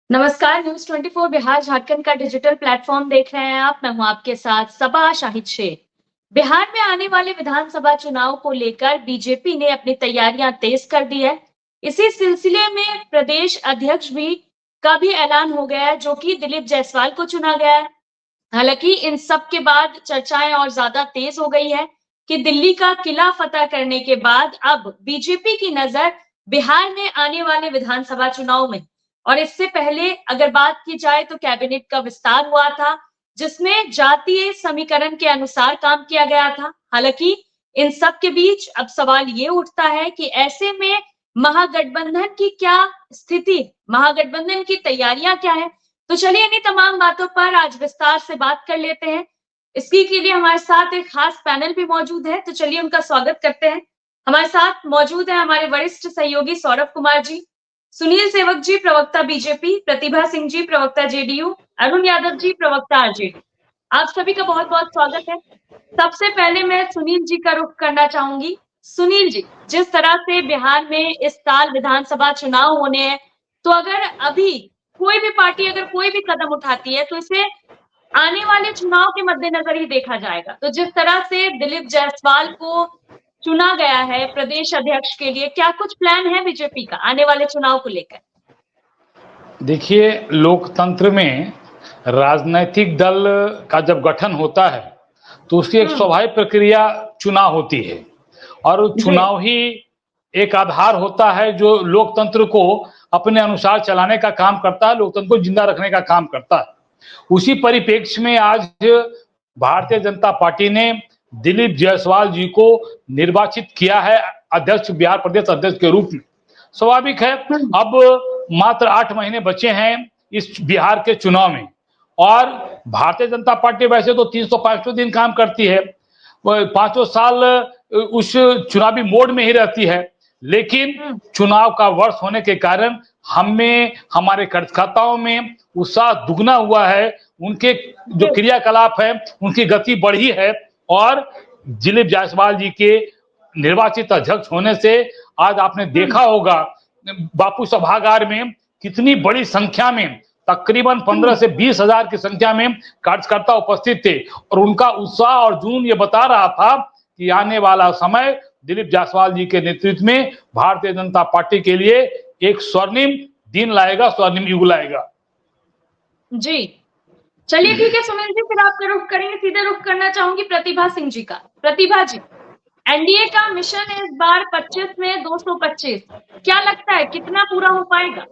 नमस्कार। न्यूज 24 बिहार झारखंड का digital platform देख रहे हैं आप। मैं हूं आपके साथ सबा शाहिद शेख। बिहार में आने वाले विधानसभा चुनाव को लेकर बीजेपी ने अपनी तैयारियां तेज कर दी है। इसी सिलसिले में प्रदेश अध्यक्ष का भी ऐलान हो गया है, जो कि दिलीप जायसवाल को चुना गया है। हालांकि इन सब के बाद चर्चाएं और ज्यादा तेज हो गई है कि दिल्ली का किला फतह करने के बाद अब बीजेपी की नजर बिहार में आने वाले विधानसभा चुनाव में। और इससे पहले अगर बात की जाए तो कैबिनेट का विस्तार हुआ था, जिसमें जातीय समीकरण के अनुसार काम किया गया था। हालांकि इन सब के बीच अब सवाल ये उठता है कि ऐसे में महागठबंधन की क्या स्थिति, महागठबंधन की तैयारियां क्या है। तो चलिए इन्हीं तमाम बातों पर आज विस्तार से बात कर लेते हैं। इसी के लिए हमारे साथ एक खास पैनल भी मौजूद है, तो चलिए उनका स्वागत करते हैं। हमारे साथ मौजूद है हमारे वरिष्ठ सहयोगी सौरभ कुमार जी, सुनील सेवक जी प्रवक्ता बीजेपी, प्रतिभा सिंह जी प्रवक्ता जेडीयू, अरुण यादव जी प्रवक्ता आरजेडी। आप सभी का बहुत बहुत स्वागत है। सबसे पहले मैं सुनील जी का रुख करना चाहूंगी। सुनील जी, जिस तरह से बिहार में इस साल विधानसभा चुनाव होने हैं, तो अगर अभी कोई भी पार्टी अगर कोई भी कदम उठाती है तो इसे आने वाले चुनाव के मद्देनजर ही देखा जाएगा। तो जिस तरह से दिलीप जायसवाल को चुना गया है प्रदेश अध्यक्ष के लिए, क्या कुछ प्लान है बीजेपी का आने वाले चुनाव को लेकर? देखिए, लोकतंत्र में राजनीतिक दल का जब गठन होता है तो उसकी एक स्वाभाविक प्रक्रिया चुनाव होती है और चुनाव ही एक आधार होता है जो लोकतंत्र को अपने अनुसार चलाने का काम करता है, लोकतंत्र को जिंदा रखने का काम करता है। उसी परिप्रेक्ष्य में आज भारतीय जनता पार्टी ने दिलीप जायसवाल जी को निर्वाचित किया है अध्यक्ष, बिहार प्रदेश अध्यक्ष के रूप में। स्वाभाविक है, अब मात्र 8 महीने बचे हैं इस बिहार के चुनाव में और भारतीय जनता पार्टी वैसे तो 365 दिन काम करती है, 5 साल उस चुनावी मोड में ही रहती है, लेकिन चुनाव का वर्ष होने के कारण हमें, हमारे कार्यकर्ताओं में उत्साह दुगना हुआ है। उनके जो क्रियाकलाप है उनकी गति बढ़ी है और दिलीप जायसवाल जी के निर्वाचित अध्यक्ष होने से आज आपने देखा होगा बापू सभागार में कितनी बड़ी संख्या में, तकरीबन 15 से 20 हजार की संख्या में कार्यकर्ता उपस्थित थे और उनका उत्साह और जुनून ये बता रहा था कि आने वाला समय दिलीप जायसवाल जी के नेतृत्व में भारतीय जनता पार्टी के लिए एक स्वर्णिम दिन लाएगा, स्वर्णिम युग लाएगा। जी चलिए ठीक है सुनील जी, फिर आपका रुख करेंगे, सीधे रुख करना चाहूंगी प्रतिभा सिंह जी का। प्रतिभा जी, एनडीए का मिशन है इस बार 25 में 225, क्या लगता है कितना पूरा हो पाएगा?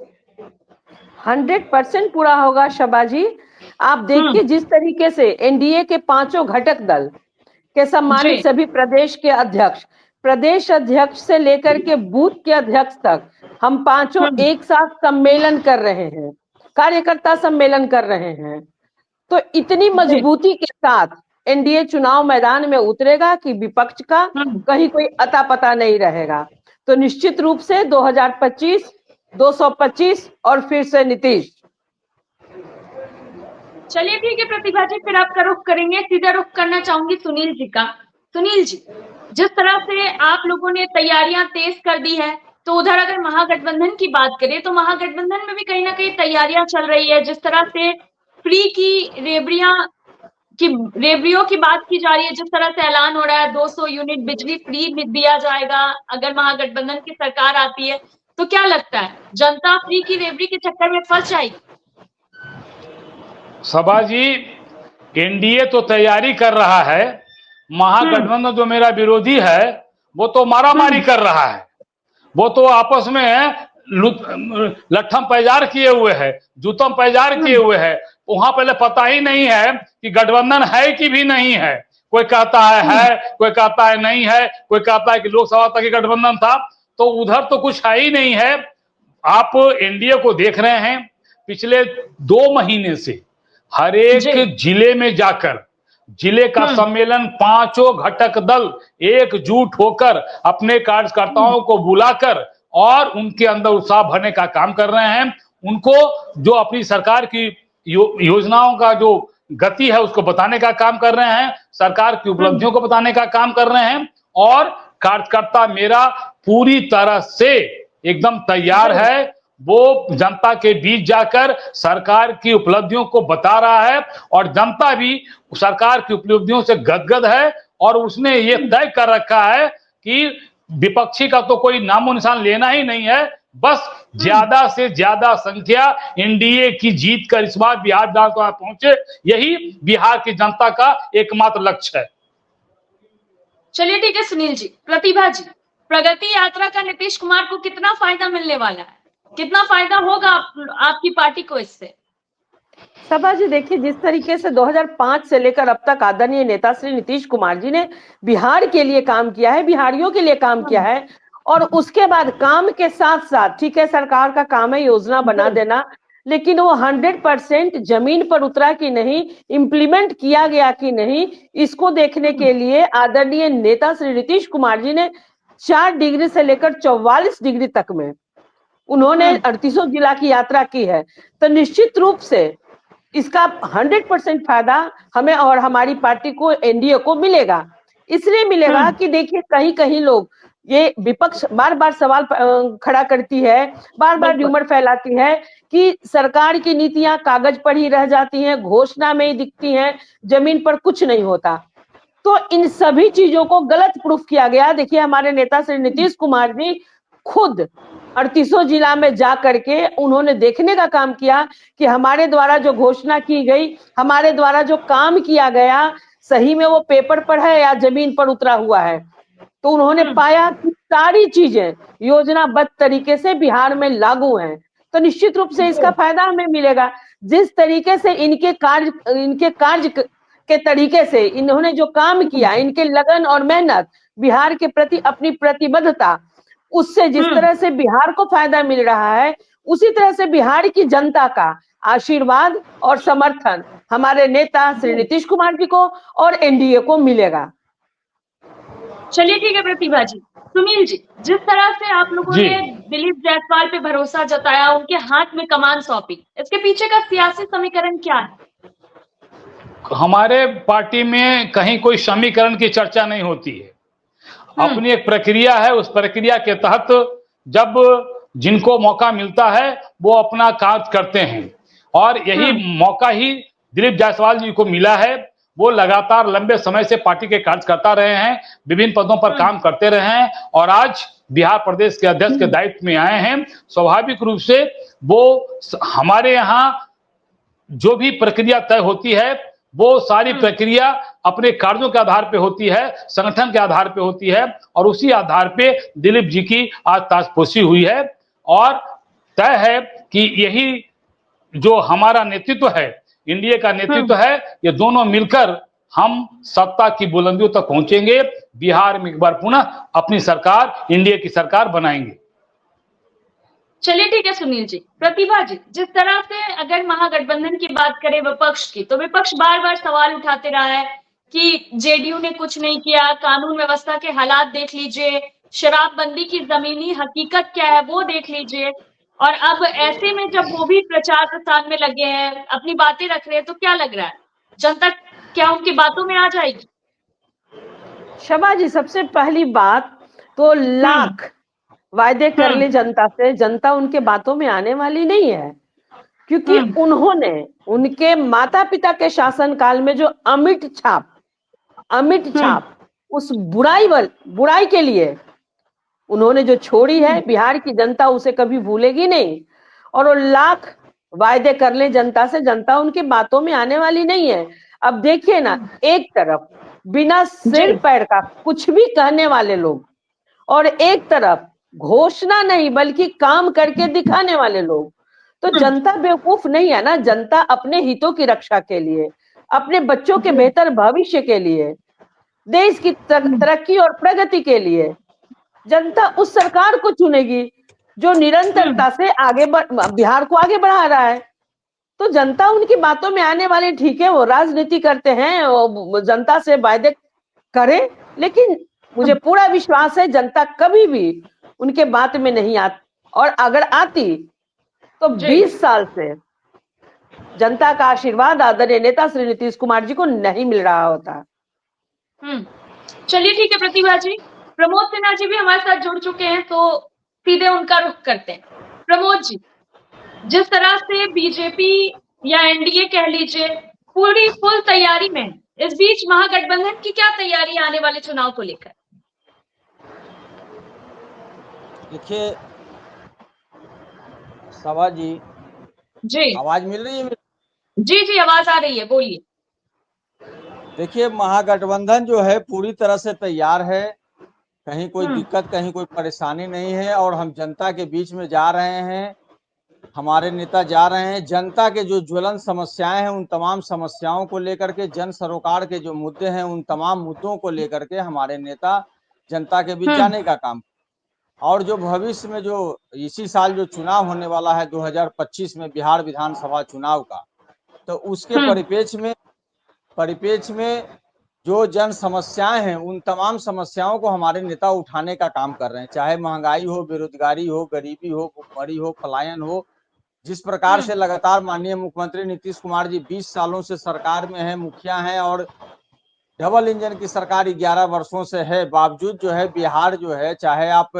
100% पूरा होगा शबा जी। आप देखिए जिस तरीके से एनडीए के 5 घटक दल के सम्मानित सभी प्रदेश अध्यक्ष से लेकर के बूथ के अध्यक्ष तक हम 5 एक साथ सम्मेलन कर रहे हैं, कार्यकर्ता सम्मेलन कर रहे हैं। तो इतनी मजबूती के साथ एनडीए चुनाव मैदान में उतरेगा कि विपक्ष का कहीं कोई अता पता नहीं रहेगा। तो निश्चित रूप से 2025 225 और फिर से नीतीश। चलिए ठीक है प्रतिभा जी, फिर आपका रुख करेंगे, सीधा रुख करना चाहूंगी सुनील जी का। सुनील जी, जिस तरह से आप लोगों ने तैयारियां तेज कर दी है, तो उधर अगर महागठबंधन की बात करें तो महागठबंधन में भी कहीं ना कहीं तैयारियां चल रही है। जिस तरह से फ्री की रेवड़ियों की बात की जा रही है, जिस तरह से ऐलान हो रहा है 200 यूनिट बिजली फ्री दिया जाएगा अगर महागठबंधन की सरकार आती है, तो क्या लगता है जनता फ्री की रेवड़ी के चक्कर में फंस जाएगी? सभा जी, एनडीए तो तैयारी कर रहा है, महागठबंधन जो मेरा विरोधी है वो तो मारामारी कर रहा है, वो तो आपस में लट्ठम पैजार किए हुए है, जूतम पैजार किए हुए है। वहां पहले पता ही नहीं है कि गठबंधन है कि भी नहीं है। कोई कहता है, कोई कहता है नहीं है, कोई कहता है कि लोकसभा तक ही गठबंधन था। तो उधर तो कुछ है ही नहीं है। आप एनडीए को देख रहे हैं, पिछले 2 महीने से हर एक जिले में जाकर जिले का सम्मेलन 5 घटक दल एकजुट होकर अपने कार्यकर्ताओं को बुलाकर और उनके अंदर उत्साह भरने का काम कर रहे हैं। उनको जो अपनी सरकार की योजनाओं का जो गति है उसको बताने का काम कर रहे हैं, सरकार की उपलब्धियों को बताने का काम कर रहे हैं और कार्यकर्ता मेरा पूरी तरह से एकदम तैयार है वो जनता के बीच जाकर सरकार की उपलब्धियों को बता रहा है और जनता भी सरकार की उपलब्धियों से गदगद है और उसने ये तय कर रखा है कि विपक्षी का तो कोई नामो निशान लेना ही नहीं है, बस ज्यादा से ज्यादा संख्या एनडीए की जीत कर इस बार बिहार विधानसभा पहुंचे, यही बिहार की जनता का एकमात्र लक्ष्य है। चलिए ठीक है सुनील जी। प्रतिभा जी, प्रगति यात्रा का नीतीश कुमार को कितना फायदा मिलने वाला है, कितना फायदा होगा आपकी पार्टी को इससे? सभा जी देखिए, जिस तरीके से 2005 से लेकर अब तक आदरणीय नेता श्री नीतीश कुमार जी ने बिहार के लिए काम किया है, बिहारियों के लिए काम किया है, और उसके बाद काम के साथ साथ, ठीक है सरकार का काम है योजना बना देना, लेकिन वो 100% जमीन पर उतरा कि नहीं, इम्प्लीमेंट किया गया कि नहीं, इसको देखने के लिए आदरणीय नेता श्री नीतीश कुमार जी ने 4 डिग्री से लेकर 44 डिग्री तक में उन्होंने 38 जिला की यात्रा की है। तो निश्चित रूप से इसका 100% फायदा हमें और हमारी पार्टी को, एनडीए को मिलेगा। इसलिए मिलेगा कि देखिए कहीं कहीं लोग, ये विपक्ष बार बार सवाल खड़ा करती है, बार बार र्यूमर फैलाती है कि सरकार की नीतियां कागज पर ही रह जाती हैं, घोषणा में ही दिखती हैं, जमीन पर कुछ नहीं होता। तो इन सभी चीजों को गलत प्रूफ किया गया। देखिए हमारे नेता श्री नीतीश कुमार जी खुद 38 जिला में जा करके उन्होंने देखने का काम किया कि हमारे द्वारा जो घोषणा की गई, हमारे द्वारा जो काम किया गया, सही में वो पेपर पर है या जमीन पर उतरा हुआ है। तो उन्होंने पाया कि सारी चीजें योजनाबद्ध तरीके से बिहार में लागू हैं। तो निश्चित रूप से इसका फायदा हमें मिलेगा। जिस तरीके से इनके कार्य के तरीके से इन्होंने जो काम किया, इनके लगन और मेहनत, बिहार के प्रति अपनी प्रतिबद्धता, उससे जिस तरह से बिहार को फायदा मिल रहा है, उसी तरह से बिहार की जनता का आशीर्वाद और समर्थन हमारे नेता श्री नीतीश कुमार जी को और एनडीए को मिलेगा। चलिए ठीक है प्रतिभा जी। सुनील जी, जिस तरह से आप लोगों ने दिलीप जायसवाल पे भरोसा जताया, उनके हाथ में कमान सौंपी, इसके पीछे का सियासी समीकरण क्या है? हमारे पार्टी में कहीं कोई समीकरण की चर्चा नहीं होती है। अपनी एक प्रक्रिया है, उस प्रक्रिया के तहत जब जिनको मौका मिलता है वो अपना कार्य करते हैं और यही मौका ही दिलीप जायसवाल जी को मिला है। वो लगातार लंबे समय से पार्टी के कार्य करता रहे हैं, विभिन्न पदों पर काम करते रहे हैं और आज बिहार प्रदेश के अध्यक्ष के दायित्व में आए हैं। स्वाभाविक रूप से वो हमारे यहाँ जो भी प्रक्रिया तय होती है वो सारी प्रक्रिया अपने कार्यों के आधार पे होती है, संगठन के आधार पे होती है और उसी आधार पे दिलीप जी की आज ताजपोशी हुई है और तय है कि यही जो हमारा नेतृत्व है, एनडीए का नेतृत्व है, ये दोनों मिलकर हम सत्ता की बुलंदियों तक पहुंचेंगे, बिहार में एक बार पुनः अपनी सरकार, एनडीए की सरकार बनाएंगे। चलिए ठीक है सुनील जी। प्रतिभा जी, जिस तरह से अगर महागठबंधन की बात करें विपक्ष की, तो विपक्ष बार बार सवाल उठाते रहा है कि जेडीयू ने कुछ नहीं किया, कानून व्यवस्था के हालात देख लीजिए, शराबबंदी की जमीनी हकीकत क्या है वो देख लीजिए, और अब ऐसे में जब वो भी प्रचार प्रसार में लगे हैं, अपनी बातें रख रहे हैं, तो क्या लग रहा है जनता क्या उनकी बातों में आ जाएगी? शबा जी, सबसे पहली बात तो लाख वायदे कर ले जनता से, जनता उनके बातों में आने वाली नहीं है, क्योंकि उन्होंने उनके माता पिता के शासनकाल में जो अमिट छाप उस बुराई के लिए उन्होंने जो छोड़ी है, बिहार की जनता उसे कभी भूलेगी नहीं। और वो लाख वायदे कर ले जनता से, जनता उनके बातों में आने वाली नहीं है। अब देखिए ना, एक तरफ बिना सिर पैर का कुछ भी कहने वाले लोग और एक तरफ घोषणा नहीं बल्कि काम करके दिखाने वाले लोग। तो जनता बेवकूफ नहीं है ना। जनता अपने हितों की रक्षा के लिए, अपने बच्चों के बेहतर भविष्य के लिए, देश की तरक्की और प्रगति के लिए जनता उस सरकार को चुनेगी जो निरंतरता से बिहार को आगे बढ़ा रहा है। तो जनता उनकी बातों में आने वाले, ठीक है वो राजनीति करते हैं, वो जनता से वायदे करे, लेकिन मुझे पूरा विश्वास है जनता कभी भी उनके बात में नहीं आती, और अगर आती तो 20 साल से जनता का आशीर्वाद आदरणीय नेता श्री नीतीश कुमार जी को नहीं मिल रहा होता। चलिए ठीक है प्रतिभा जी। प्रमोद सिन्हा जी भी हमारे साथ जुड़ चुके हैं, तो सीधे उनका रुख करते हैं। प्रमोद जी, जिस तरह से बीजेपी या एनडीए कह लीजिए पूरी फुल तैयारी में है, इस बीच महागठबंधन की क्या तैयारी आने वाले चुनाव को लेकर? देखिए सभा जी, जी आवाज मिल रही है मेरी? जी जी, आवाज आ रही है, बोलिए। देखिए महागठबंधन जो है पूरी तरह से तैयार है। कहीं कोई दिक्कत, कहीं कोई परेशानी नहीं है और हम जनता के बीच में जा रहे हैं। हमारे नेता जा रहे हैं, जनता के जो ज्वलन समस्याएं हैं उन तमाम समस्याओं को लेकर के, जन सरोकार के जो मुद्दे हैं उन तमाम मुद्दों को लेकर के हमारे नेता जनता के बीच जाने का काम। और जो भविष्य में जो इसी साल जो चुनाव होने वाला है 2025 में बिहार विधानसभा चुनाव का, तो उसके परिप्रेक्ष्य में जो जन समस्याएं हैं उन तमाम समस्याओं को हमारे नेता उठाने का काम कर रहे हैं। चाहे महंगाई हो, बेरोजगारी हो, गरीबी हो, भुखमरी हो, पलायन हो। जिस प्रकार से लगातार माननीय मुख्यमंत्री नीतीश कुमार जी 20 सालों से सरकार में है, मुखिया हैं और डबल इंजन की सरकार 11 वर्षों से है, बावजूद जो है बिहार जो है, चाहे आप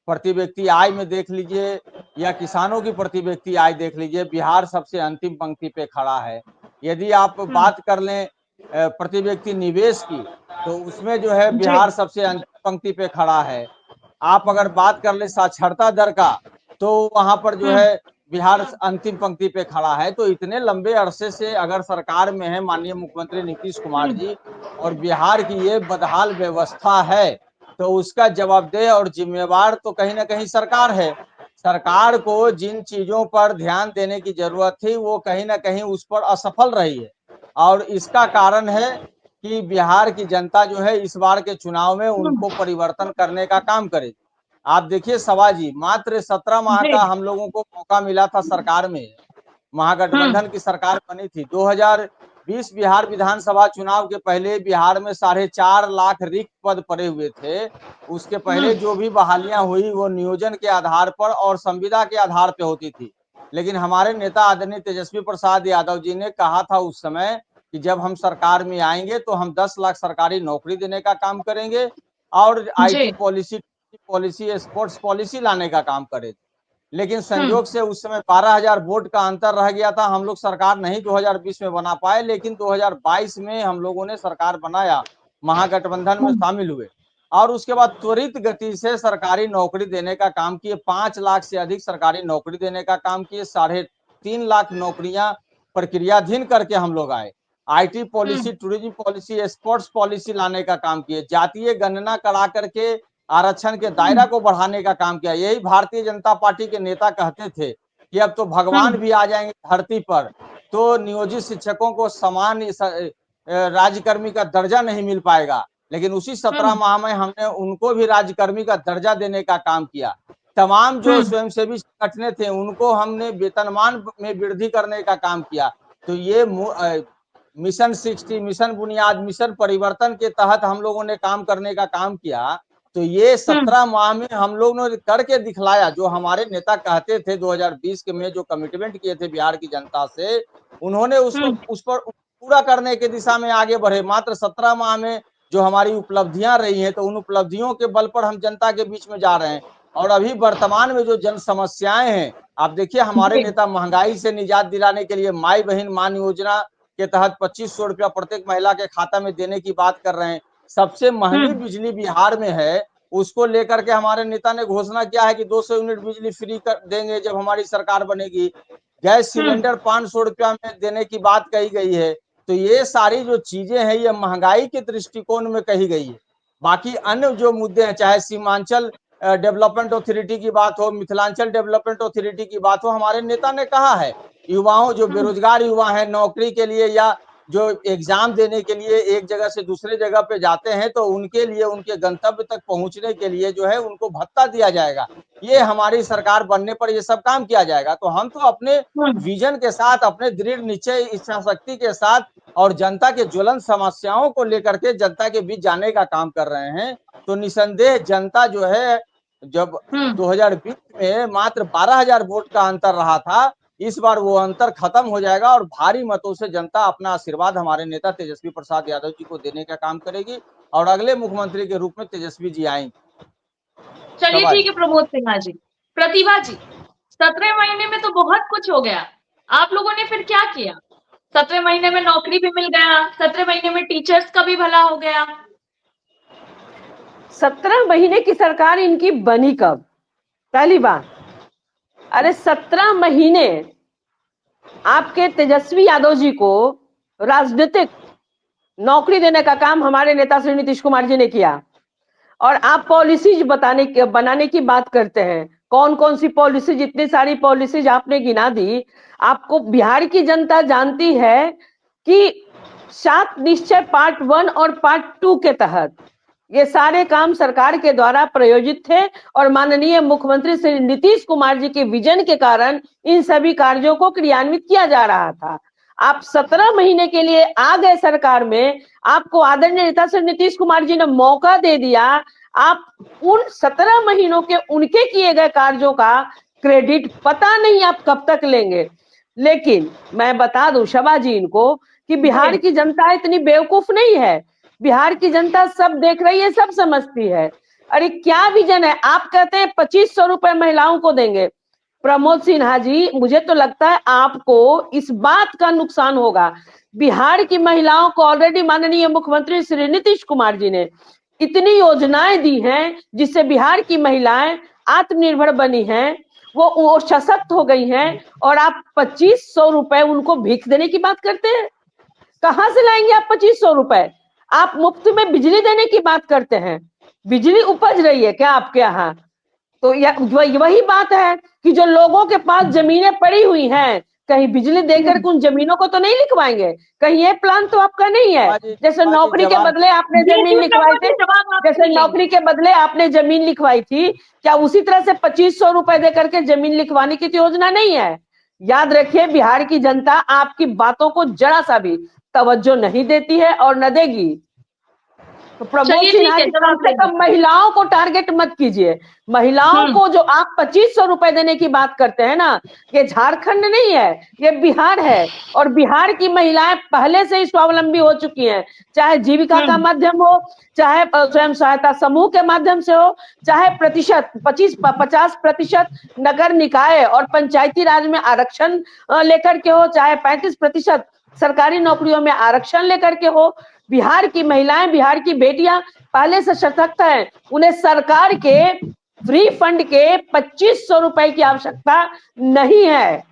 प्रति व्यक्ति आय में देख लीजिए या किसानों की प्रति व्यक्ति आय देख लीजिए, बिहार सबसे अंतिम पंक्ति पे खड़ा है। यदि आप बात कर लें प्रति व्यक्ति निवेश की, तो उसमें जो है बिहार सबसे अंतिम पंक्ति पे खड़ा है। आप अगर बात कर ले साक्षरता दर का, तो वहां पर जो है बिहार अंतिम पंक्ति पे खड़ा है। तो इतने लंबे अरसे से अगर सरकार में है माननीय मुख्यमंत्री नीतीश कुमार जी और बिहार की ये बदहाल व्यवस्था है, तो उसका जवाबदेह और जिम्मेवार तो कहीं ना कहीं सरकार है। सरकार को जिन चीजों पर ध्यान देने की जरूरत थी वो कहीं ना कहीं उस पर असफल रही है और इसका कारण है कि बिहार की जनता जो है इस बार के चुनाव में उनको परिवर्तन करने का काम करेगी। आप देखिए सवा जी, मात्र 17 माह का हम लोगों को मौका मिला था सरकार में। महागठबंधन की सरकार बनी थी 2020 बिहार विधानसभा चुनाव के पहले बिहार में 4.5 लाख रिक्त पद पड़े हुए थे। उसके पहले जो भी बहालियां हुई वो नियोजन के आधार पर और संविदा के आधार पर होती थी। लेकिन हमारे नेता आदरणीय तेजस्वी प्रसाद यादव जी ने कहा था उस समय कि जब हम सरकार में आएंगे तो हम 10 लाख सरकारी नौकरी देने का काम करेंगे और आईटी पॉलिसी, स्पोर्ट्स पॉलिसी लाने का काम करेंगे। लेकिन संजोग से उस समय 12,000 वोट का अंतर रह गया था। हम लोग सरकार नहीं 2020 में बना पाए, लेकिन 2022 में हम लोगों ने सरकार बनाया, महागठबंधन में शामिल हुए और उसके बाद त्वरित गति से सरकारी नौकरी देने का काम किए। 5 लाख से अधिक सरकारी नौकरी देने का काम किए। 3.5 लाख नौकरियां प्रक्रियाधीन करके हम लोग आए। IT policy, tourism policy, sports policy लाने का काम किए। जातीय गणना करा करके आरक्षण के दायरा को बढ़ाने का काम किया। यही भारतीय जनता पार्टी के नेता कहते थे कि अब तो भगवान भी आ जाएंगे धरती पर, तो नियोजित शिक्षकों को समान राज्यकर्मी का दर्जा नहीं मिल पाएगा। लेकिन उसी 17 माह में हमने उनको भी राज्यकर्मी का दर्जा देने का काम किया। तमाम जो स्वयंसेवी संगठन थे उनको हमने वेतनमान में वृद्धि करने का काम किया। तो ये मिशन 60, मिशन बुनियाद, मिशन परिवर्तन के तहत हम लोगों ने काम करने का काम किया। तो ये 17 माह में हम लोग ने करके दिखलाया। जो हमारे नेता कहते थे 2020 के में जो कमिटमेंट किए थे बिहार की जनता से, उन्होंने उसको उस पर पूरा करने के दिशा में आगे बढ़े। मात्र 17 माह में जो हमारी उपलब्धियां रही हैं, तो उन उपलब्धियों के बल पर हम जनता के बीच में जा रहे हैं। और अभी वर्तमान में जो जन समस्याएं हैं, आप देखिए हमारे नेता महंगाई से निजात दिलाने के लिए माई बहन मान योजना के तहत 2500 रुपया प्रत्येक महिला के खाता में देने की बात कर रहे हैं। सबसे महंगी बिजली बिहार में है, उसको लेकर के हमारे नेता ने घोषणा किया है कि 200 यूनिट बिजली फ्री कर देंगे जब हमारी सरकार बनेगी। गैस सिलेंडर 500 रुपया में देने की बात कही गई है। तो ये सारी जो चीजें हैं ये महंगाई के दृष्टिकोण में कही गई है। बाकी अन्य जो मुद्दे हैं, चाहे सीमांचल डेवलपमेंट अथॉरिटी की बात हो, मिथिलांचल डेवलपमेंट अथॉरिटी की बात हो, हमारे नेता ने कहा है युवाओं, जो बेरोजगार युवा हैं, नौकरी के लिए या जो एग्जाम देने के लिए एक जगह से दूसरे जगह पे जाते हैं, तो उनके लिए उनके गंतव्य तक पहुंचने के लिए जो है उनको भत्ता दिया जाएगा। ये हमारी सरकार बनने पर ये सब काम किया जाएगा। तो हम तो अपने विजन के साथ, अपने दृढ़ निश्चय, इच्छा शक्ति के साथ और जनता के ज्वलन समस्याओं को लेकर के जनता के बीच जाने का काम कर रहे हैं। तो निसंदेह जनता जो है, जब 2020 में मात्र 12,000 वोट का अंतर रहा था, इस बार वो अंतर खत्म हो जाएगा और भारी मतों से जनता अपना आशीर्वाद हमारे नेता तेजस्वी प्रसाद यादव जी को देने का काम करेगी और अगले मुख्यमंत्री के रूप में तेजस्वी जी आएंगे। चलिए ठीक है प्रमोद सिन्हा जी। प्रतिभा जी, 17 महीने में तो बहुत कुछ हो गया। आप लोगों ने फिर क्या किया? 17 महीने में नौकरी भी मिल गया, 17 महीने में टीचर्स का भी भला हो गया। 17 महीने की सरकार इनकी बनी कब? पहली बात, अरे 17 महीने आपके तेजस्वी यादव जी को राजनीतिक नौकरी देने का काम हमारे नेता श्री नीतीश कुमार जी ने किया, और आप पॉलिसीज बनाने की बात करते हैं। कौन कौन सी पॉलिसी, जितनी सारी पॉलिसीज आपने गिना दी। आपको बिहार की जनता जानती है कि 7 निश्चय पार्ट 1 और पार्ट 2 के तहत ये सारे काम सरकार के द्वारा प्रायोजित थे, और माननीय मुख्यमंत्री श्री नीतीश कुमार जी के विजन के कारण इन सभी कार्यों को क्रियान्वित किया जा रहा था। आप 17 महीने के लिए आ गए सरकार में, आपको आदरणीय नेता श्री नीतीश कुमार जी ने मौका दे दिया। आप उन 17 महीनों के उनके किए गए कार्यों का क्रेडिट पता नहीं आप कब तक लेंगे। लेकिन मैं बता दूं शबा जी इनको कि बिहार की जनता इतनी बेवकूफ नहीं है। बिहार की जनता सब देख रही है, सब समझती है। अरे क्या विजन है? आप कहते हैं 2500 रुपए महिलाओं को देंगे। प्रमोद सिन्हा जी, मुझे तो लगता है आपको इस बात का नुकसान होगा। बिहार की महिलाओं को ऑलरेडी माननीय मुख्यमंत्री श्री नीतीश कुमार जी ने इतनी योजनाएं दी हैं जिससे बिहार की महिलाएं आत्मनिर्भर बनी हैं, वो सशक्त हो गई हैं, और आप 2500 रुपए उनको भीख देने की बात करते हैं। कहां से लाएंगे आप 2500 रुपए? आप मुफ्त में बिजली देने की बात करते हैं। बिजली उपज रही है क्या आपके यहाँ? तो वही बात है कि जो लोगों के पास जमीनें पड़ी हुई हैं, कहीं बिजली देकर के उन जमीनों को तो नहीं लिखवाएंगे। कहीं ये प्लान तो आपका नहीं है। जैसे नौकरी के बदले आपने जमीन लिखवाई थी, जैसे नौकरी के बदले आपने जमीन लिखवाई थी, क्या उसी तरह से 2500 रुपए देकर के जमीन लिखवाने की तो योजना नहीं है? याद रखिए, बिहार की जनता आपकी बातों को जरा सा भी तवज्जो नहीं देती है और न देगी। तो प्रमोद सिन्हा जी, कम से कम महिलाओं को टारगेट मत कीजिए। महिलाओं को जो आप 2500 रुपए देने की बात करते हैं ना, ये झारखंड नहीं है, ये बिहार है। और बिहार की महिलाएं पहले से ही स्वावलंबी हो चुकी हैं, चाहे जीविका का माध्यम हो, चाहे स्वयं सहायता समूह के माध्यम से हो, चाहे 50% नगर निकाय और पंचायती राज में आरक्षण लेकर के हो, चाहे 35% सरकारी नौकरियों में आरक्षण लेकर के हो। बिहार की महिलाएं, बिहार की बेटियां पहले से सशक्त हैं। उन्हें सरकार के फ्री फंड के 2500 रुपए की आवश्यकता नहीं है।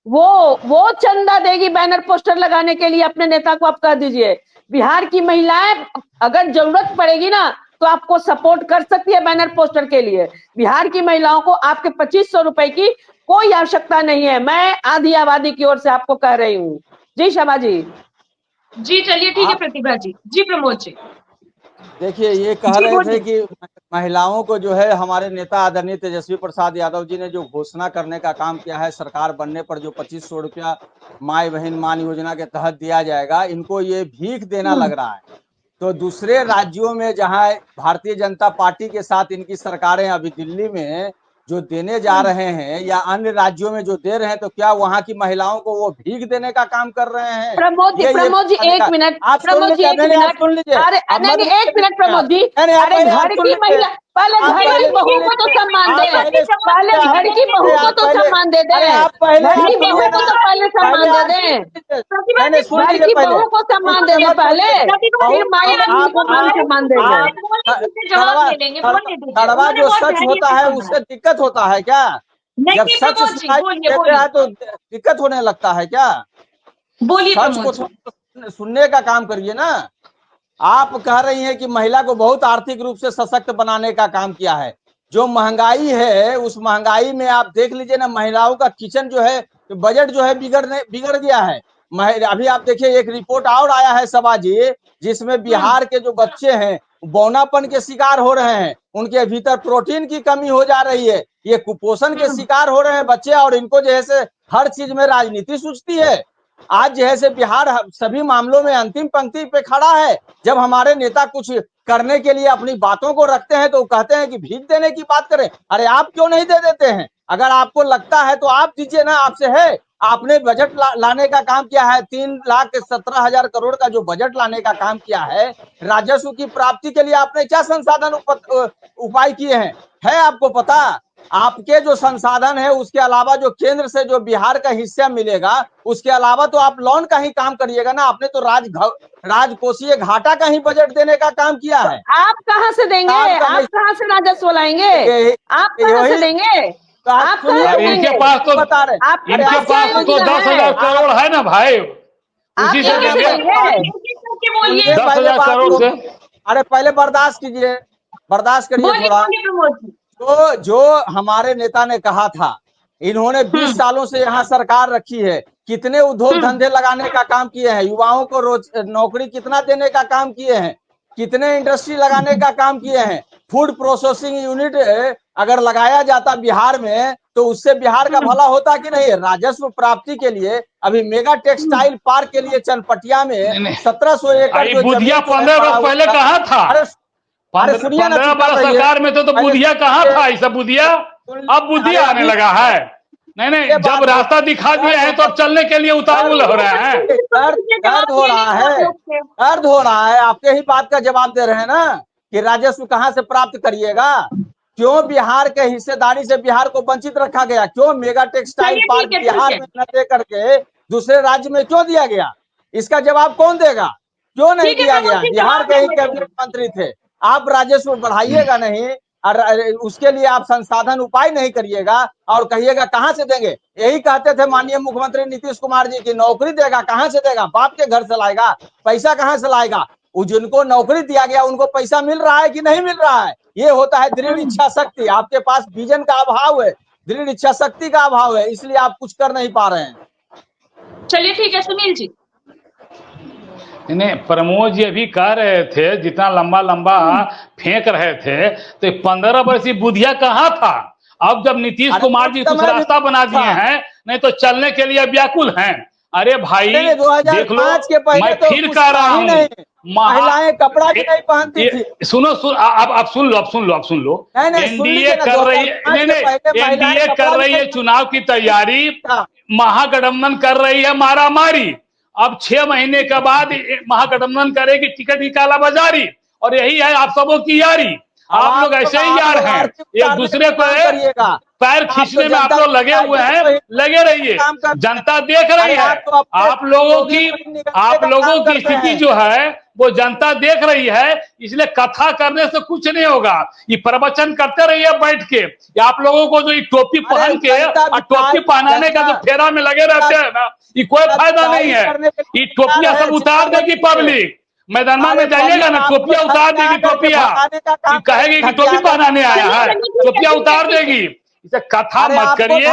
वो चंदा देगी बैनर पोस्टर लगाने के लिए। अपने नेता को आप कह दीजिए, बिहार की महिलाएं अगर जरूरत पड़ेगी ना तो आपको सपोर्ट कर सकती है बैनर पोस्टर के लिए। बिहार की महिलाओं को आपके 2500 रुपए की कोई आवश्यकता नहीं है। मैं आधी आबादी की ओर से आपको कह रही हूँ। जी शबा जी। जी चलिए ठीक है प्रतिभा जी। जी प्रमोद जी। देखिए, ये कह रहे थे कि महिलाओं को जो है हमारे नेता आदरणीय तेजस्वी प्रसाद यादव जी ने जो घोषणा करने का काम किया है, सरकार बनने पर जो 2500 रुपया माई बहन मान योजना के तहत दिया जाएगा, इनको ये भीख देना लग रहा है। तो दूसरे राज्यों में जहां भारतीय जनता पार्टी के साथ इनकी सरकारें अभी दिल्ली में जो देने जा रहे हैं या अन्य राज्यों में जो दे रहे हैं, तो क्या वहां की महिलाओं को वो भीख देने का काम कर रहे हैं? प्रमोद जी एक मिनट, प्रमोद जी एक मिनट सुन लीजिए। अरे नहीं, एक मिनट प्रमोद जी। अरे घर की महिला, पहले घर की बहू को तो सम्मान दे, पहले घर की बहू को तो सम्मान दे दे, घर की बहू को तो पहले सम्मान दे दे, घर की बहू को सम्मान दे दे पहले, फिर माई बहन को सम्मान दे दे। कड़वा जो सच होता है उससे दिक्कत होता है क्या? जब सच देते हैं तो दिक्कत होने लगता है क्या? सच को सुनने का काम करिए ना। आप कह रही हैं कि महिला को बहुत आर्थिक रूप से सशक्त बनाने का काम किया है। जो महंगाई है, उस महंगाई में आप देख लीजिए ना, महिलाओं का किचन जो है, बजट जो है बिगड़ गया है। अभी आप देखिए, एक रिपोर्ट और आया है सभा जी, जिसमें बिहार के जो बच्चे हैं बौनापन के शिकार हो रहे हैं, उनके भीतर प्रोटीन की कमी हो जा रही है, ये कुपोषण के शिकार हो रहे हैं बच्चे, और इनको जैसे हर चीज में राजनीति सूझती है। आज जैसे बिहार सभी मामलों में अंतिम पंक्ति पे खड़ा है। जब हमारे नेता कुछ करने के लिए अपनी बातों को रखते हैं तो कहते हैं कि भीख देने की बात करें। अरे आप क्यों नहीं दे देते हैं? अगर आपको लगता है तो आप दीजिए ना, आपसे है। आपने बजट लाने का काम किया है, 3,17,000 करोड़ का जो बजट लाने का काम किया है, राजस्व की प्राप्ति के लिए आपने क्या संसाधन उपाय किए हैं? है आपको पता? आपके जो संसाधन है उसके अलावा जो केंद्र से जो बिहार का हिस्सा मिलेगा उसके अलावा तो आप लोन का ही काम करिएगा ना। आपने तो राजकोषीय घाटा का ही बजट देने का काम किया है। आप कहाँ से देंगे? आप कहाँ से राजस्व लाएंगे? आप कहाँ से देंगे? आप कहाँ से इनके देंगे? पास तो बता रहे इनके पास तो 10,000 करोड़ है ना भाई, उसी से कैसे देंगे। देंगे? बोलिए 10,000 करोड़ से। अरे पहले बर्दाश्त कीजिए, बर्दाश्त करिए बोलिए थोड़ा। बोलिए प्रमोद जी। तो जो हमारे नेता ने कहा था, इन्होंने 20 सालों से यहाँ सरकार रखी है, कितने उद्योग धंधे लगाने का काम किए हैं, युवाओं को रोज नौकरी कितना देने का काम किए हैं, कितने इंडस्ट्री लगाने का काम किए हैं। फूड प्रोसेसिंग यूनिट अगर लगाया जाता बिहार में तो उससे बिहार का भला होता कि नहीं? राजस्व प्राप्ति के लिए अभी मेगा टेक्सटाइल पार्क के लिए चनपटिया में 1700 एकड़ जो बुधिया जमीन 15 वर्ष पहले कहाँ था? अरे सुनिए ना, 15 वर्ष सरकार में तो बुधिया कहाँ था? ऐसा बुधिया अब बुधिया आने लगा है। नहीं, जब रास्ता दिखा दिए हैं तो अब चलने के लिए उतावल हो रहे हैं। दर्द हो रहा है, दर्द हो रहा है। आपके ही बात का जवाब दे रहे हैं ना कि राजस्व कहाँ से प्राप्त करिएगा? क्यों बिहार के हिस्सेदारी से बिहार को वंचित रखा गया? क्यों मेगा टेक्सटाइल पार्क बिहार में न दे करके दूसरे राज्य में क्यों दिया गया? इसका जवाब कौन देगा? क्यों नहीं दिया गया? बिहार के ही कैबिनेट मंत्री थे। आप राजस्व बढ़ाइएगा नहीं और उसके लिए आप संसाधन उपाय नहीं करिएगा और कहिएगा कहां से देंगे। यही कहते थे माननीय मुख्यमंत्री नीतीश कुमार जी की नौकरी देगा, कहां से देगा? बाप के घर से लाएगा, पैसा कहां से लाएगा? जिनको नौकरी दिया गया उनको पैसा मिल रहा है कि नहीं मिल रहा है? ये होता है दृढ़ इच्छा शक्ति। आपके पास विजन का अभाव है, दृढ़ इच्छा शक्ति का अभाव है, इसलिए आप कुछ कर नहीं पा रहे हैं। चलिए ठीक है सुनील जी। नहीं, प्रमोद जी अभी कह रहे थे जितना लंबा लंबा फेंक रहे थे तो 15 वर्षीय बुधिया कहाँ था? अब जब नीतीश कुमार जी कुछ रास्ता बना दिए हैं, नहीं तो चलने के लिए व्याकुल हैं। अरे भाई देख लो, मैं फिर कह रहा हूँ, महिलाएं कपड़ा भी नहीं पहनती थी। सुनो अब सुन लो। एनडीए कर रही है, एनडीए कर रही है चुनाव की तैयारी, महागठबंधन कर रही है मारामारी। अब 6 महीने के बाद महागठबंधन करेगी टिकट की कालाबाजारी, और यही है आप सबों की यारी। आप लोग ऐसे ही यार हैं, एक दूसरे को पैर खींचने में आप लोग लगे हुए हैं। लगे रहिए, जनता देख रही है आप लोगों की स्थिति जो है वो जनता देख रही है। इसलिए कथा करने से कुछ नहीं होगा, ये प्रवचन करते रहिए बैठ के। आप लोगों को जो ये टोपी पहन के और टोपी पहनाने का जो फेरा में लगे रहते हैं ना, ये कोई फायदा नहीं है। ये टोपियां सब उतार देगी पब्लिक। मैदान में जाइएगा ना, टोपियां उतार देगी, टोपियां कहेगी कि टोपी पहनाने आया है, टोपियां उतार देगी। इसे कथा मत करिए,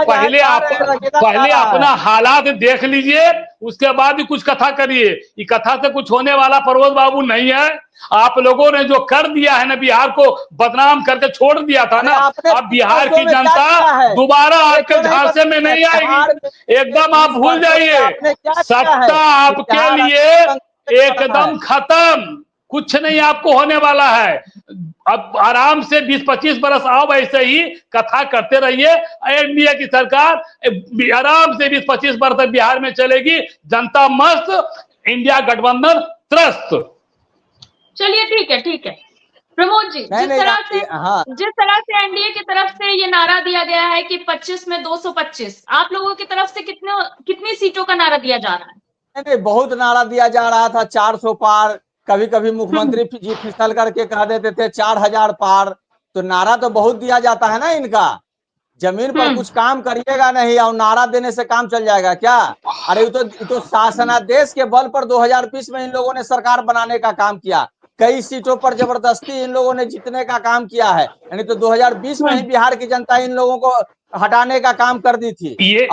पहले अपना हालात देख लीजिए, उसके बाद ही कुछ कथा करिए। ये कथा से कुछ होने वाला प्रमोद बाबू नहीं है। आप लोगों ने जो कर दिया है ना, बिहार को बदनाम करके छोड़ दिया था ना, अब बिहार की जनता दोबारा आपके झांसे में नहीं आएगी। एकदम आप भूल जाइए, सत्ता आपके लिए एकदम खत्म, कुछ नहीं आपको होने वाला है। अब आराम से 20-25 बरस आओ, ऐसे ही कथा करते रहिए। एनडीए की सरकार आराम से 20-25 बरस तक बिहार में चलेगी, जनता मस्त, इंडिया गठबंधन त्रस्त। चलिए ठीक है प्रमोद जी, जिस तरह से एनडीए की तरफ से ये नारा दिया गया है कि 25 में 225, आप लोगों की तरफ से कितनी सीटों का नारा दिया जा रहा है? नहीं, बहुत नारा दिया जा रहा था, 400 पार। कभी कभी मुख्यमंत्री जी फिसल करके कह देते थे 4000 पार। तो नारा तो बहुत दिया जाता है ना इनका, जमीन पर कुछ काम करिएगा नहीं और नारा देने से काम चल जाएगा क्या? अरे ये तो शासनादेश के बल पर 2020 में इन लोगों ने सरकार बनाने का काम किया, कई सीटों पर जबरदस्ती इन लोगों ने जीतने का काम किया है। यानी तो 2020 में ही बिहार की जनता इन लोगों को हटाने का काम कर दी थी। ये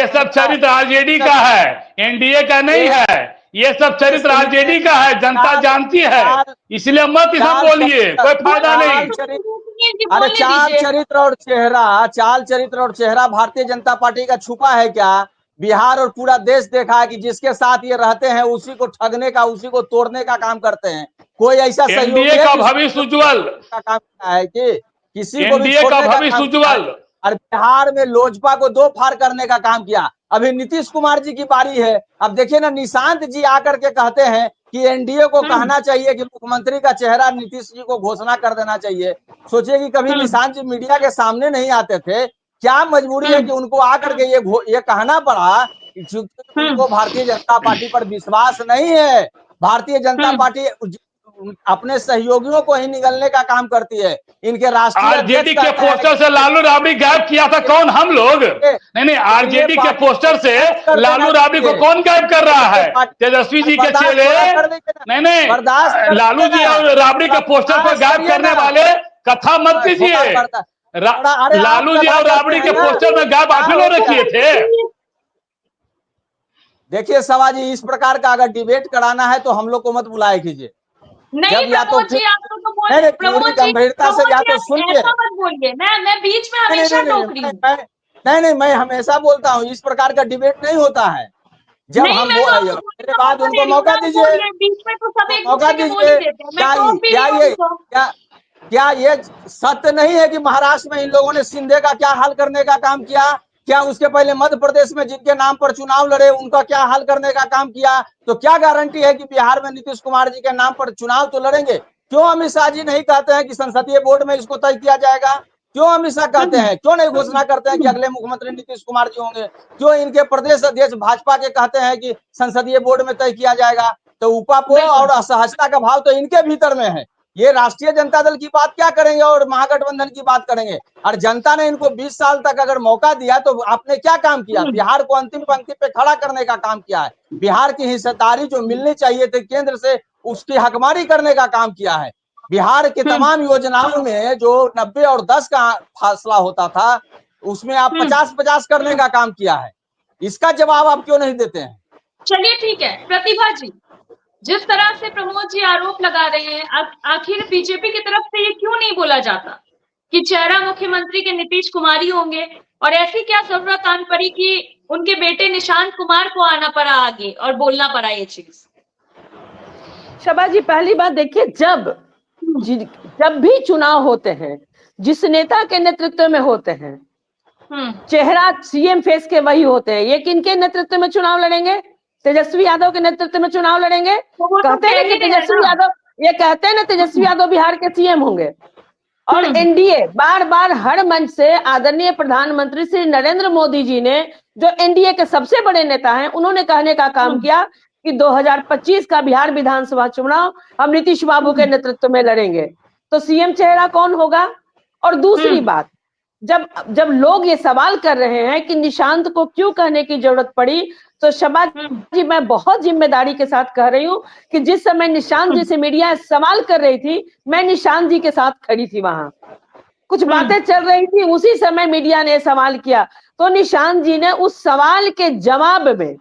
सब चरित्र आरजेडी का है, एनडीए का नहीं है। ये सब चरित्र आरजेडी का है, जनता जानती है, इसलिए मत सब बोलिए, कोई फायदा नहीं। अरे चाल चरित्र और चेहरा भारतीय जनता पार्टी का छुपा है क्या? बिहार और पूरा देश देखा है कि जिसके साथ ये रहते हैं उसी को ठगने का, उसी को तोड़ने का काम करते हैं। कोई ऐसा एनडीए का भविष्य उज्ज्वल का काम है कि किसी को एनडीए का भविष्य उज्ज्वल। और बिहार में लोजपा को दो फाड़ करने का काम किया। अभी नीतीश कुमार जी की बारी है। अब देखिए ना, निशांत जी आकर के कहते हैं कि एनडीए को कहना चाहिए कि मुख्यमंत्री का चेहरा नीतीश जी को घोषणा कर देना चाहिए। सोचिए कि कभी निशांत जी मीडिया के सामने नहीं आते थे, क्या मजबूरी है कि उनको आकर के ये कहना पड़ा कि उनको भारतीय जनता पार्टी पर विश्वास नहीं है। भारतीय जनता पार्टी अपने सहयोगियों को ही निगलने का काम करती है। इनके राष्ट्रीय आरजेडी के पोस्टर से लालू राबड़ी गायब किया था कौन? हम लोग। नहीं, आरजेडी के पोस्टर से लालू राबड़ी को कौन गायब कर रहा है? तेजस्वी जी के चेले। नहीं, लालू जी और राबड़ी के पोस्टर को गायब करने वाले कथा मत कीजिए। लालू जी और राबड़ी के पोस्टर में गायब आप ही लोग रखिए थे। देखिए सभा जी, इस प्रकार का अगर डिबेट कराना है तो हम लोग को मत बुलाए कीजिए। नहीं प्रमोद जी, आप तो पूरी गंभीरता से या तो सुनिए, ऐसा मत बोलिए। मैं बीच में हमेशा टोक रही हूं। नहीं, मैं हमेशा बोलता हूँ, इस प्रकार का डिबेट नहीं होता है। जब हम मेरे बाद उनको मौका दीजिए, मौका दीजिए। क्या ये सत्य नहीं है कि महाराष्ट्र में इन लोगों ने शिंदे का क्या हल करने का काम किया? क्या उसके पहले मध्य प्रदेश में जिनके नाम पर चुनाव लड़े उनका क्या हल करने का काम किया? तो क्या गारंटी है कि बिहार में नीतीश कुमार जी के नाम पर चुनाव तो लड़ेंगे? क्यों अमित शाह जी नहीं कहते हैं कि संसदीय बोर्ड में इसको तय किया जाएगा? क्यों अमित शाह कहते हैं? क्यों नहीं घोषणा करते हैं कि अगले मुख्यमंत्री नीतीश कुमार जी होंगे? क्यों इनके प्रदेश अध्यक्ष भाजपा के कहते हैं कि संसदीय बोर्ड में तय किया जाएगा? तो उपापोह और असहजता का भाव तो इनके भीतर में है। ये राष्ट्रीय जनता दल की बात क्या करेंगे और महागठबंधन की बात करेंगे? और जनता ने इनको 20 साल तक अगर मौका दिया तो आपने क्या काम किया? बिहार को अंतिम पंक्ति पे खड़ा करने का काम किया है। बिहार की हिस्सेदारी जो मिलनी चाहिए थी केंद्र से, उसकी हकमारी करने का काम किया है। बिहार के तमाम योजनाओं में जो 90 और 10 का फासला होता था, उसमें आप 50-50 करने का काम किया है। इसका जवाब आप क्यों नहीं देते हैं? चलिए ठीक है प्रतिभा जी, जिस तरह से प्रमोद जी आरोप लगा रहे हैं, आखिर बीजेपी की तरफ से ये क्यों नहीं बोला जाता कि चेहरा मुख्यमंत्री के नीतीश कुमार ही होंगे? और ऐसी क्या जरूरत आन पड़ी कि उनके बेटे निशांत कुमार को आना पड़ा आगे और बोलना पड़ा ये चीज? शबा जी, पहली बात देखिए, जब भी चुनाव होते हैं, जिस नेता के नेतृत्व में होते हैं, चेहरा सीएम फेस के वही होते हैं। ये किनके नेतृत्व में चुनाव लड़ेंगे? तेजस्वी यादव के नेतृत्व में चुनाव लड़ेंगे। कहते हैं कि तेजस्वी यादव, ये कहते हैं ना तेजस्वी यादव बिहार के सीएम होंगे। और एनडीए बार बार हर मंच से आदरणीय प्रधानमंत्री श्री नरेंद्र मोदी जी ने, जो एनडीए के सबसे बड़े नेता हैं, उन्होंने कहने का काम किया कि 2025 का बिहार विधानसभा चुनाव हम नीतीश बाबू के नेतृत्व में लड़ेंगे। तो सीएम चेहरा कौन होगा? और दूसरी बात, जब लोग ये सवाल कर रहे हैं कि निशांत को क्यों कहने की जरूरत पड़ी, तो शबा जी मैं बहुत जिम्मेदारी के साथ कह रही हूँ कि जिस समय निशांत जी से मीडिया सवाल कर रही थी, मैं निशांत जी के साथ खड़ी थी। वहां कुछ बातें चल रही थी, उसी समय मीडिया ने सवाल किया, तो निशांत जी ने उस सवाल के जवाब में,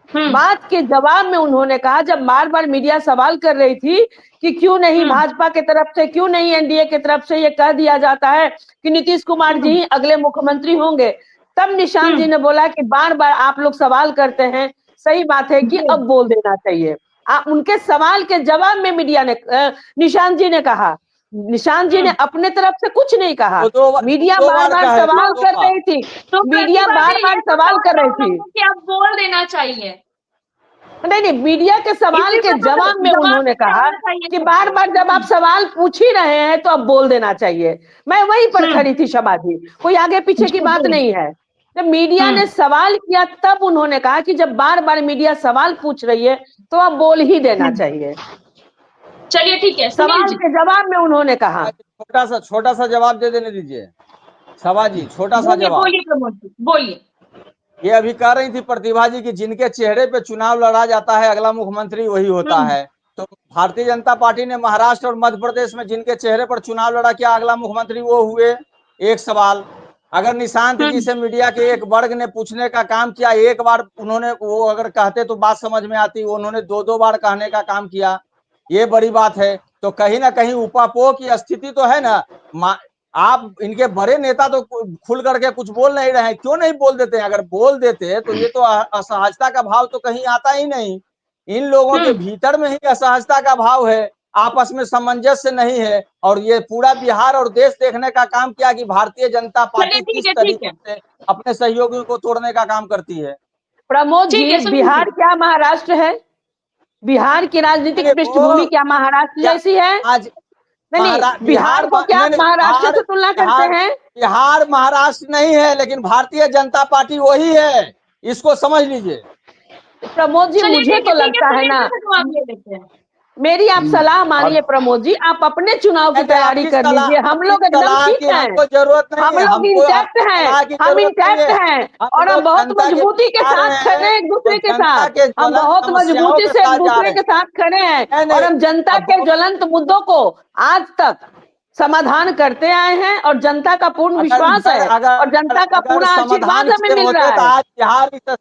बात के जवाब में उन्होंने कहा, जब बार बार मीडिया सवाल कर रही थी कि क्यों नहीं भाजपा की तरफ से, क्यों नहीं एनडीए की तरफ से ये कह दिया जाता है कि नीतीश कुमार जी अगले मुख्यमंत्री होंगे, तब निशांत जी ने बोला कि बार बार आप लोग सवाल करते हैं, सही बात है कि अब बोल देना चाहिए। उनके सवाल के जवाब में मीडिया ने, निशांत जी ने कहा, निशांत जी ने अपने तरफ से कुछ नहीं कहा। मीडिया बार बार सवाल कर रही थी, मीडिया बार बार सवाल कर रही थी कि अब बोल देना चाहिए। नहीं, मीडिया के सवाल के जवाब में उन्होंने कहा कि बार बार जब आप सवाल पूछ ही रहे हैं तो अब बोल देना चाहिए। मैं वहीं पर खड़ी थी शबा जी, कोई आगे पीछे की बात नहीं है। जब मीडिया ने सवाल किया तब उन्होंने कहा कि जब बार बार मीडिया सवाल पूछ रही है तो अब बोल ही देना चाहिए। चलिए ठीक है, सवाल के जवाब में उन्होंने कहा, छोटा सा जवाब दे देने दीजिए सभा जी, छोटा सा जवाब। बोलिए प्रमोद जी, बोलिए। ये अभी कह रही थी प्रतिभा जी कि जिनके चेहरे पे चुनाव लड़ा जाता है अगला मुख्यमंत्री वही होता है। तो भारतीय जनता पार्टी ने महाराष्ट्र और मध्य प्रदेश में जिनके चेहरे पर चुनाव लड़ा, क्या अगला मुख्यमंत्री वो हुए? एक सवाल। अगर निशांत जी से मीडिया के एक वर्ग ने पूछने का काम किया, एक बार उन्होंने वो अगर कहते तो बात समझ में आती, उन्होंने दो बार कहने का काम किया, ये बड़ी बात है। तो कहीं ना कहीं उपापोह की स्थिति तो है ना। आप इनके बड़े नेता तो खुल करके कुछ बोल नहीं रहे हैं, क्यों नहीं बोल देते? अगर बोल देते तो ये तो असहजता का भाव तो कहीं आता ही नहीं। इन लोगों के भीतर में ही असहजता का भाव है। आपस में सामंजस्य नहीं है, और ये पूरा बिहार और देश देखने का काम किया कि भारतीय जनता पार्टी किस तरीके से अपने सहयोगियों को तोड़ने का काम करती है। प्रमोद जी, बिहार क्या महाराष्ट्र है? बिहार की राजनीतिक पृष्ठभूमि क्या महाराष्ट्र जैसी है? आज नहीं, बिहार को क्या महाराष्ट्र से तुलना करते हैं? बिहार महाराष्ट्र नहीं है, लेकिन भारतीय जनता पार्टी वही है, इसको समझ लीजिए। प्रमोद जी, मुझे तो लगता है ना, मेरी आप सलाह मानिए प्रमोद जी, आप अपने चुनाव की तैयारी कर लीजिए। हम लोग एकदम ठीक हैं, हम लोग इंटैक्ट हैं, हम इंटैक्ट हैं और हम बहुत मजबूती के साथ खड़े हैं एक दूसरे के साथ, हम बहुत मजबूती से एक दूसरे के साथ खड़े हैं और हम जनता के ज्वलंत मुद्दों को आज तक समाधान करते आए हैं और जनता का पूर्ण विश्वास है और जनता का पूरा आशीर्वाद हमें मिल रहा है।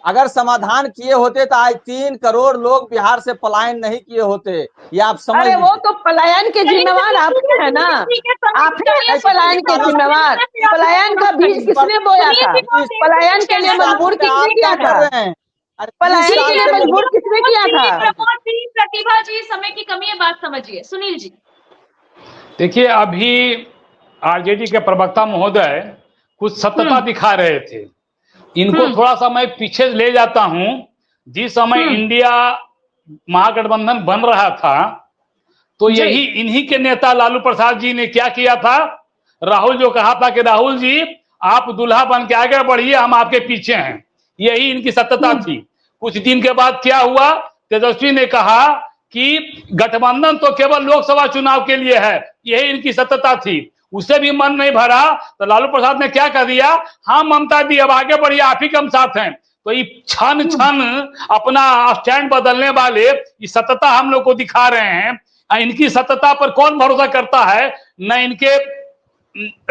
अगर समाधान किए होते तो आज 3 करोड़ लोग बिहार से पलायन नहीं किए होते, ये आप समझ। अरे वो तो पलायन के जिम्मेवार आप है ना, आप ही पलायन के जिम्मेवार। पलायन का बीज किसने बोया था? पलायन के लिए मजबूर किसने किया था? पलायन के लिए मजबूर किसने किया था? प्रतिभा जी, समय की कमी है, बात समझिए। सुनील जी, देखिए, अभी आरजेडी के प्रवक्ता महोदय कुछ सत्यता दिखा रहे थे। इनको थोड़ा सा मैं पीछे ले जाता हूं। जिस समय इंडिया महागठबंधन बन रहा था, तो यही इन्हीं के नेता लालू प्रसाद जी ने क्या किया था, राहुल जो कहा था कि राहुल जी आप दुल्हा बन के आगे बढ़िए, हम आपके पीछे हैं, यही इनकी सत्यता थी। कुछ दिन के बाद क्या हुआ, तेजस्वी ने कहा कि गठबंधन तो केवल लोकसभा चुनाव के लिए है, यही इनकी सत्यता थी। उससे भी मन नहीं भरा तो लालू प्रसाद ने क्या कर दिया, हाँ ममता दी अब आगे बढ़िए, आप ही कम साथ हैं। तो ये क्षण क्षण अपना स्टैंड बदलने वाले ये सत्यता हम लोग को दिखा रहे हैं। इनकी सत्यता पर कौन भरोसा करता है? न इनके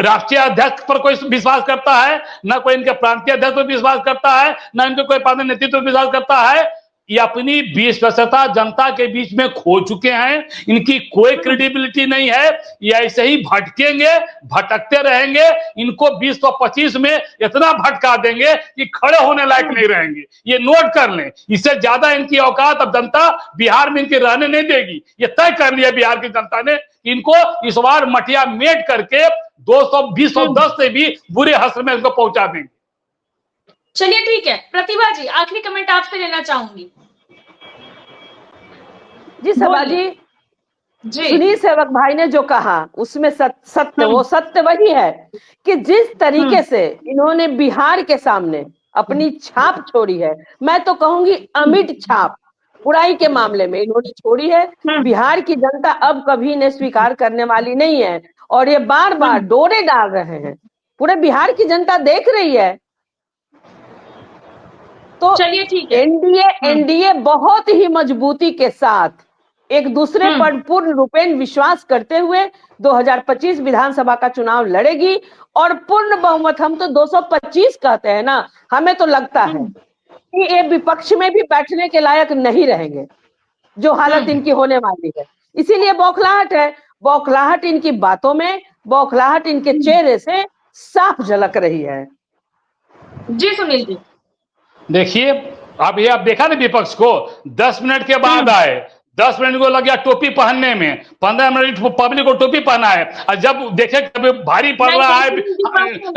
राष्ट्रीय अध्यक्ष पर कोई विश्वास करता है, न कोई इनके प्रांतीय अध्यक्ष पर विश्वास करता है, न इनके कोई पार्टी नेतृत्व पर विश्वास करता है। ये अपनी विश्वसनीयता जनता के बीच में खो चुके हैं, इनकी कोई क्रेडिबिलिटी नहीं है। ये ऐसे ही भटकेंगे, भटकते रहेंगे। इनको 2025 में इतना भटका देंगे कि खड़े होने लायक नहीं रहेंगे। ये नोट कर लें, इससे ज्यादा इनकी औकात अब जनता बिहार में इनके रहने नहीं देगी। ये तय कर लिया बिहार की जनता ने, इनको इस बार मटिया मेट करके 220-210 से भी बुरे हश्र में इनको पहुंचा देंगे। चलिए ठीक है, प्रतिभा जी आखिरी कमेंट आपसे लेना चाहूंगी। जी सभा जी, सुनील सेवक भाई ने जो कहा उसमें सत्य वो सत्य वही है कि जिस तरीके से इन्होंने बिहार के सामने अपनी छाप छोड़ी है, मैं तो कहूंगी अमिट छाप बुराई के मामले में इन्होंने छोड़ी है, बिहार की जनता अब कभी इन्हें स्वीकार करने वाली नहीं है और ये बार बार डोरे डाल रहे हैं, पूरे बिहार की जनता देख रही है। तो चलिए ठीक है, एनडीए बहुत ही मजबूती के साथ एक दूसरे पर पूर्ण रूपेण विश्वास करते हुए 2025 विधानसभा का चुनाव लड़ेगी और पूर्ण बहुमत, हम तो 225 कहते हैं ना, हमें तो लगता है कि ये विपक्ष में भी बैठने के लायक नहीं रहेंगे, जो हालत इनकी होने वाली है। इसीलिए बौखलाहट है, बौखलाहट इनकी बातों में, बौखलाहट इनके चेहरे से साफ झलक रही है। जी सुनील जी, देखिए अभी आप देखा ना विपक्ष को 10 मिनट के बाद आए, 10 मिनट को लग गया टोपी पहनने में, 15 मिनट पब्लिक को टोपी पहना है, और जब देखे कभी भारी पड़ रहा है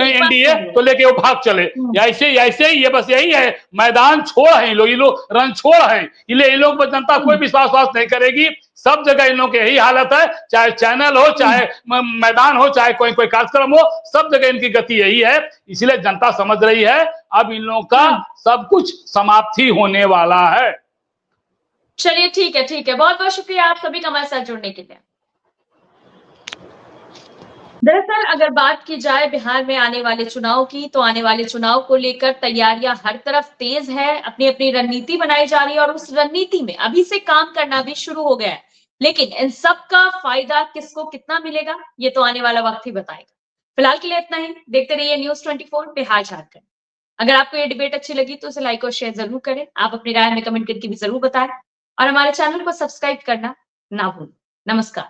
एनडीए तो लेके वो भाग चले। ऐसे ही ये बस यही है, मैदान छोड़ है ये लोग रन छोड़ है, ये लोग जनता कोई विश्वास नहीं करेगी। सब जगह इन लोगों की यही हालत है, चाहे चैनल हो, चाहे मैदान हो, चाहे कोई कार्यक्रम हो, सब जगह इनकी गति यही है। इसलिए जनता समझ रही है अब इन लोगों का सब कुछ समाप्ति होने वाला है। चलिए ठीक है, बहुत बहुत शुक्रिया आप सभी का हमारे साथ जुड़ने के लिए। दरअसल अगर बात की जाए बिहार में आने वाले चुनाव की, तो आने वाले चुनाव को लेकर तैयारियां हर तरफ तेज है, अपनी अपनी रणनीति बनाई जा रही है और उस रणनीति में अभी से काम करना भी शुरू हो गया है। लेकिन इन सब का फायदा किसको कितना मिलेगा, ये तो आने वाला वक्त ही बताएगा। फिलहाल के लिए इतना ही, देखते रहिए न्यूज़ 24 बिहार झारखंड। अगर आपको ये डिबेट अच्छी लगी तो उसे लाइक और शेयर जरूर करें, आप अपनी राय में कमेंट करके भी जरूर बताएं और हमारे चैनल को सब्सक्राइब करना ना भूलें। नमस्कार।